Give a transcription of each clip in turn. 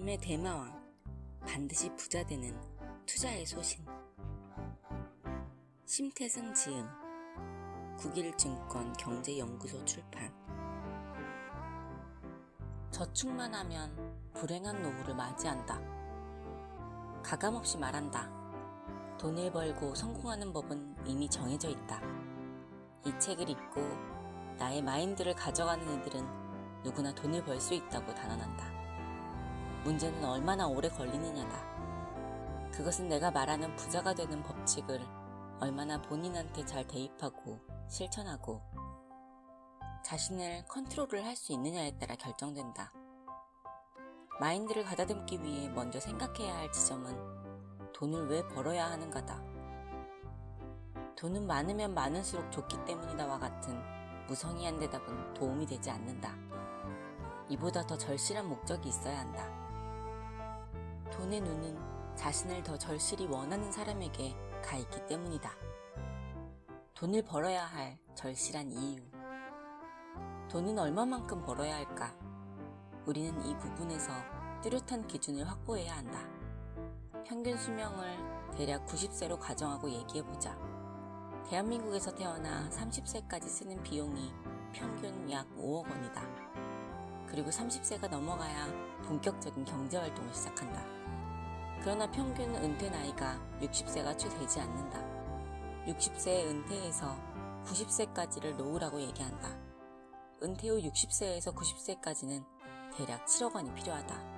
삶의 대마왕, 반드시 부자 되는 투자의 소신. 심태승 지음, 국일증권 경제연구소 출판. 저축만 하면 불행한 노후를 맞이한다. 가감없이 말한다. 돈을 벌고 성공하는 법은 이미 정해져 있다. 이 책을 읽고 나의 마인드를 가져가는 이들은 누구나 돈을 벌 수 있다고 단언한다. 문제는 얼마나 오래 걸리느냐다. 그것은 내가 말하는 부자가 되는 법칙을 얼마나 본인한테 잘 대입하고 실천하고 자신을 컨트롤을 할 수 있느냐에 따라 결정된다. 마인드를 가다듬기 위해 먼저 생각해야 할 지점은 돈을 왜 벌어야 하는가다. 돈은 많으면 많을수록 좋기 때문이다와 같은 무성의한 대답은 도움이 되지 않는다. 이보다 더 절실한 목적이 있어야 한다. 돈의 눈은 자신을 더 절실히 원하는 사람에게 가 있기 때문이다. 돈을 벌어야 할 절실한 이유. 돈은 얼마만큼 벌어야 할까? 우리는 이 부분에서 뚜렷한 기준을 확보해야 한다. 평균 수명을 대략 90세로 가정하고 얘기해보자. 대한민국에서 태어나 30세까지 쓰는 비용이 평균 약 5억 원이다. 그리고 30세가 넘어가야 본격적인 경제활동을 시작한다. 그러나 평균 은퇴 나이가 60세가 채 되지 않는다. 60세에 은퇴해서 90세까지를 노후라고 얘기한다. 은퇴 후 60세에서 90세까지는 대략 7억 원이 필요하다.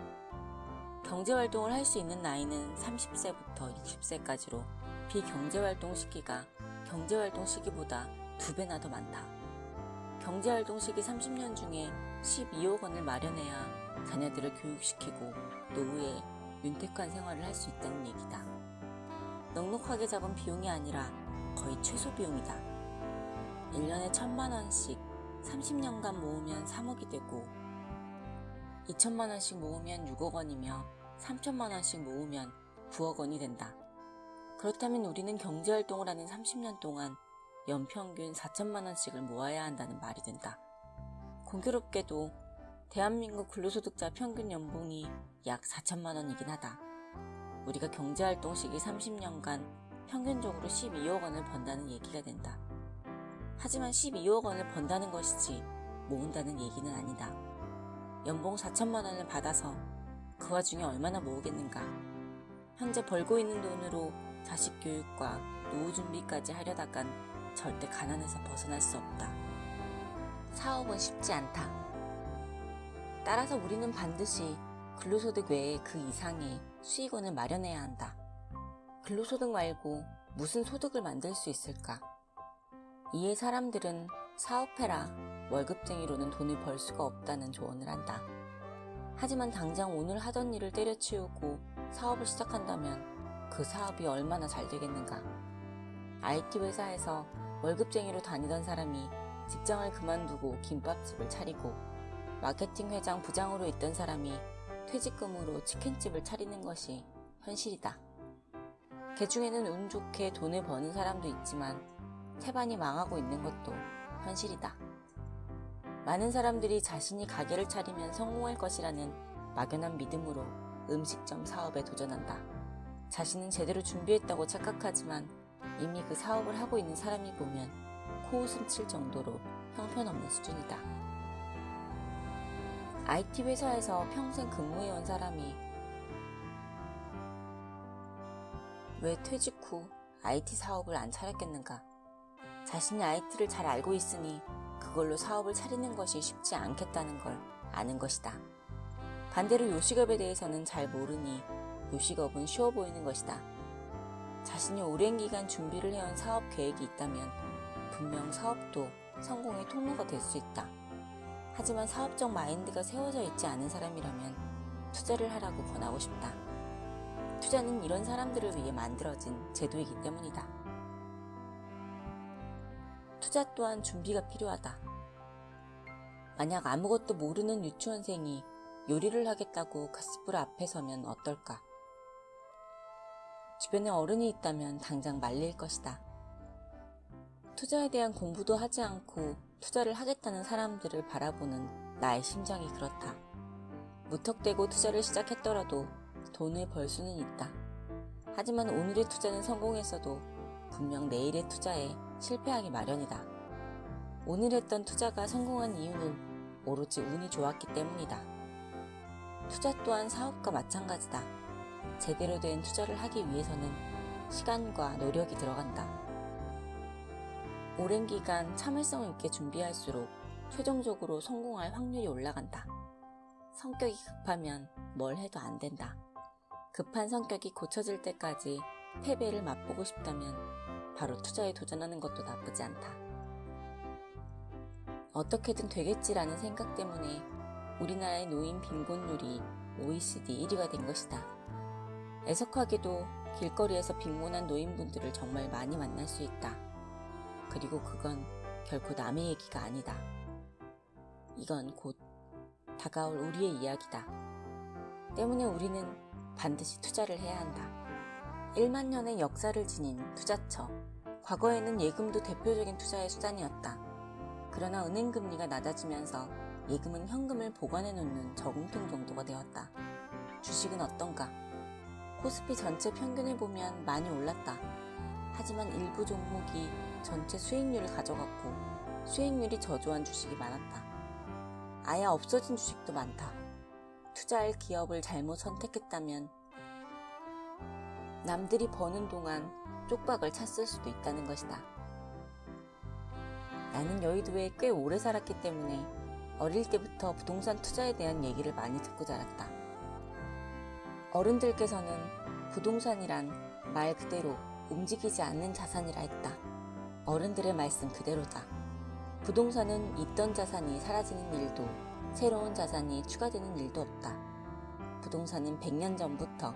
경제활동을 할 수 있는 나이는 30세부터 60세까지로 비경제활동 시기가 경제활동 시기보다 2배나 더 많다. 경제활동 시기 30년 중에 12억 원을 마련해야 자녀들을 교육시키고 노후에 윤택한 생활을 할 수 있다는 얘기다. 넉넉하게 잡은 비용이 아니라 거의 최소 비용이다. 1년에 1,000만 원씩 30년간 모으면 3억이 되고 2,000만 원씩 모으면 6억 원이며 3,000만 원씩 모으면 9억 원이 된다. 그렇다면 우리는 경제활동을 하는 30년 동안 연평균 4,000만 원씩을 모아야 한다는 말이 된다. 공교롭게도 대한민국 근로소득자 평균 연봉이 약 4,000만 원이긴 하다. 우리가 경제활동 시기 30년간 평균적으로 12억 원을 번다는 얘기가 된다. 하지만 12억 원을 번다는 것이지 모은다는 얘기는 아니다. 연봉 4,000만 원을 받아서 그 와중에 얼마나 모으겠는가. 현재 벌고 있는 돈으로 자식 교육과 노후 준비까지 하려다간 절대 가난에서 벗어날 수 없다. 사업은 쉽지 않다. 따라서 우리는 반드시 근로소득 외에 그 이상의 수익원을 마련해야 한다. 근로소득 말고 무슨 소득을 만들 수 있을까? 이에 사람들은 사업해라, 월급쟁이로는 돈을 벌 수가 없다는 조언을 한다. 하지만 당장 오늘 하던 일을 때려치우고 사업을 시작한다면 그 사업이 얼마나 잘 되겠는가? IT 회사에서 월급쟁이로 다니던 사람이 직장을 그만두고 김밥집을 차리고 마케팅 회장 부장으로 있던 사람이 퇴직금으로 치킨집을 차리는 것이 현실이다. 그 중에는 운 좋게 돈을 버는 사람도 있지만 태반이 망하고 있는 것도 현실이다. 많은 사람들이 자신이 가게를 차리면 성공할 것이라는 막연한 믿음으로 음식점 사업에 도전한다. 자신은 제대로 준비했다고 착각하지만 이미 그 사업을 하고 있는 사람이 보면 코웃음 칠 정도로 형편없는 수준이다. IT 회사에서 평생 근무해온 사람이 왜 퇴직 후 IT 사업을 안 차렸겠는가? 자신이 IT를 잘 알고 있으니 그걸로 사업을 차리는 것이 쉽지 않겠다는 걸 아는 것이다. 반대로 요식업에 대해서는 잘 모르니 요식업은 쉬워 보이는 것이다. 자신이 오랜 기간 준비를 해온 사업 계획이 있다면 분명 사업도 성공의 통로가 될 수 있다. 하지만 사업적 마인드가 세워져 있지 않은 사람이라면 투자를 하라고 권하고 싶다. 투자는 이런 사람들을 위해 만들어진 제도이기 때문이다. 투자 또한 준비가 필요하다. 만약 아무것도 모르는 유치원생이 요리를 하겠다고 가스불 앞에 서면 어떨까? 주변에 어른이 있다면 당장 말릴 것이다. 투자에 대한 공부도 하지 않고 투자를 하겠다는 사람들을 바라보는 나의 심정이 그렇다. 무턱대고 투자를 시작했더라도 돈을 벌 수는 있다. 하지만 오늘의 투자는 성공했어도 분명 내일의 투자에 실패하기 마련이다. 오늘 했던 투자가 성공한 이유는 오로지 운이 좋았기 때문이다. 투자 또한 사업과 마찬가지다. 제대로 된 투자를 하기 위해서는 시간과 노력이 들어간다. 오랜 기간 참을성 있게 준비할수록 최종적으로 성공할 확률이 올라간다. 성격이 급하면 뭘 해도 안 된다. 급한 성격이 고쳐질 때까지 패배를 맛보고 싶다면 바로 투자에 도전하는 것도 나쁘지 않다. 어떻게든 되겠지라는 생각 때문에 우리나라의 노인 빈곤율이 OECD 1위가 된 것이다. 애석하게도 길거리에서 빈곤한 노인분들을 정말 많이 만날 수 있다. 그리고 그건 결코 남의 얘기가 아니다. 이건 곧 다가올 우리의 이야기다. 때문에 우리는 반드시 투자를 해야 한다. 1만 년의 역사를 지닌 투자처. 과거에는 예금도 대표적인 투자의 수단이었다. 그러나 은행 금리가 낮아지면서 예금은 현금을 보관해 놓는 저금통 정도가 되었다. 주식은 어떤가? 코스피 전체 평균을 보면 많이 올랐다. 하지만 일부 종목이 전체 수익률을 가져갔고 수익률이 저조한 주식이 많았다. 아예 없어진 주식도 많다. 투자할 기업을 잘못 선택했다면 남들이 버는 동안 쪽박을 찼을 수도 있다는 것이다. 나는 여의도에 꽤 오래 살았기 때문에 어릴 때부터 부동산 투자에 대한 얘기를 많이 듣고 자랐다. 어른들께서는 부동산이란 말 그대로 움직이지 않는 자산이라 했다. 어른들의 말씀 그대로다. 부동산은 있던 자산이 사라지는 일도 새로운 자산이 추가되는 일도 없다. 부동산은 100년 전부터,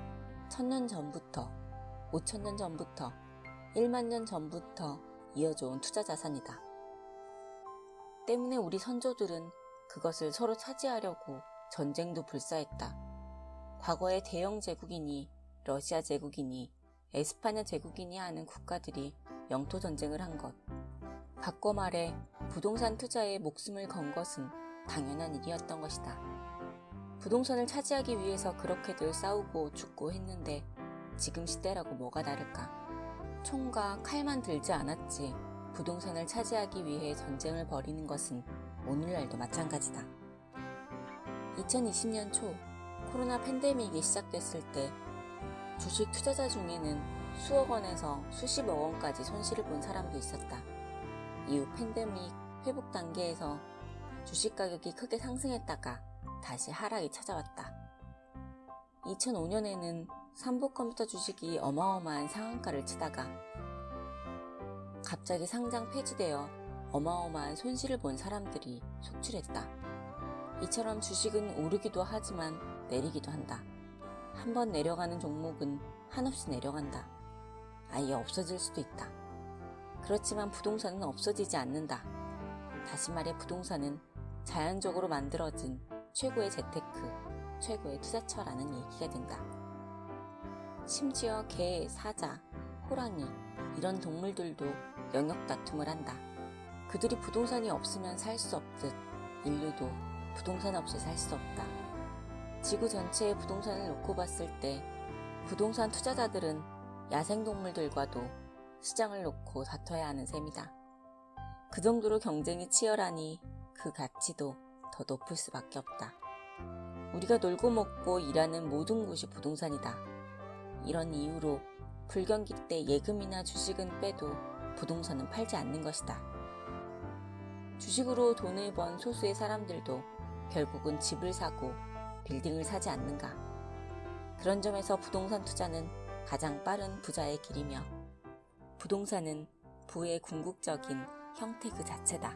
1000년 전부터, 5000년 전부터, 1만 년 전부터 이어져온 투자 자산이다. 때문에 우리 선조들은 그것을 서로 차지하려고 전쟁도 불사했다. 과거에 대영 제국이니 러시아 제국이니 에스파냐 제국이니 하는 국가들이 영토 전쟁을 한 것. 바꿔 말해 부동산 투자에 목숨을 건 것은 당연한 일이었던 것이다. 부동산을 차지하기 위해서 그렇게들 싸우고 죽고 했는데 지금 시대라고 뭐가 다를까? 총과 칼만 들지 않았지 부동산을 차지하기 위해 전쟁을 벌이는 것은 오늘날도 마찬가지다. 2020년 초 코로나 팬데믹이 시작됐을 때 주식 투자자 중에는 수억 원에서 수십억 원까지 손실을 본 사람도 있었다. 이후 팬데믹 회복 단계에서 주식 가격이 크게 상승했다가 다시 하락이 찾아왔다. 2005년에는 삼보컴퓨터 주식이 어마어마한 상한가를 치다가 갑자기 상장 폐지되어 어마어마한 손실을 본 사람들이 속출했다. 이처럼 주식은 오르기도 하지만 내리기도 한다. 한번 내려가는 종목은 한없이 내려간다. 아예 없어질 수도 있다. 그렇지만 부동산은 없어지지 않는다. 다시 말해 부동산은 자연적으로 만들어진 최고의 재테크, 최고의 투자처라는 얘기가 된다. 심지어 개, 사자, 호랑이 이런 동물들도 영역 다툼을 한다. 그들이 부동산이 없으면 살 수 없듯 인류도 부동산 없이 살 수 없다. 지구 전체의 부동산을 놓고 봤을 때 부동산 투자자들은 야생동물들과도 시장을 놓고 다퉈야 하는 셈이다. 그 정도로 경쟁이 치열하니 그 가치도 더 높을 수밖에 없다. 우리가 놀고 먹고 일하는 모든 곳이 부동산이다. 이런 이유로 불경기 때 예금이나 주식은 빼도 부동산은 팔지 않는 것이다. 주식으로 돈을 번 소수의 사람들도 결국은 집을 사고 빌딩을 사지 않는가. 그런 점에서 부동산 투자는 가장 빠른 부자의 길이며 부동산은 부의 궁극적인 형태 그 자체다.